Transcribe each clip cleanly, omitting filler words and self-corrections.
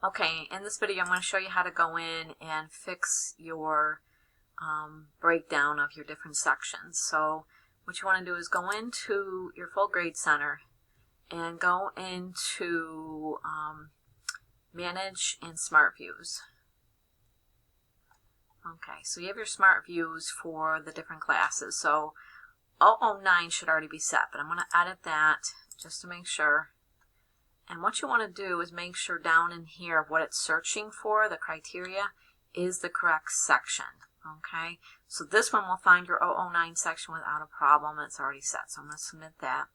Okay, in this video I'm going to show you how to go in and fix your breakdown of your different sections. So what you want to do is go into your full grade center and go into Manage and Smart Views. Okay, so you have your Smart Views for the different classes. So 009 should already be set, but I'm going to edit that just to make sure. And what you want to do is make sure down in here what it's searching for, the criteria, is the correct section. Okay, so this one will find your 009 section without a problem. It's already set, so I'm going to submit that.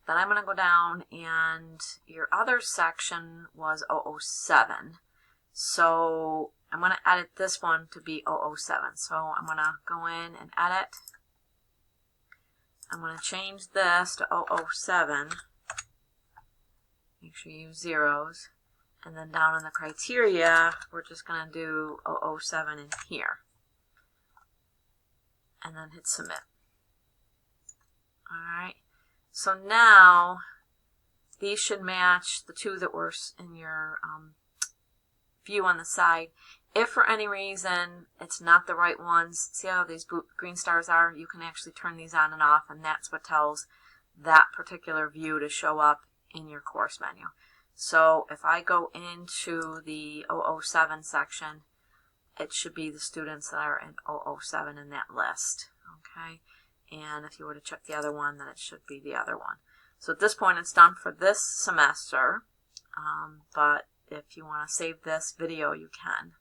Then I'm going to go down, and your other section was 007. So I'm going to edit this one to be 007. So I'm going to go in and edit. I'm going to change this to 007. Make sure you use zeros. And then down in the criteria, we're just going to do 007 in here. And then hit submit. Alright. So now, these should match the two that were in your view on the side. If for any reason it's not the right ones, see how these green stars are? You can actually turn these on and off, and that's what tells that particular view to show up in your course menu. So if I go into the 007 section, it should be the students that are in 007 in that list. Okay, and if you were to check the other one, then it should be the other one. So at this point it's done for this semester, but if you want to save this video, you can.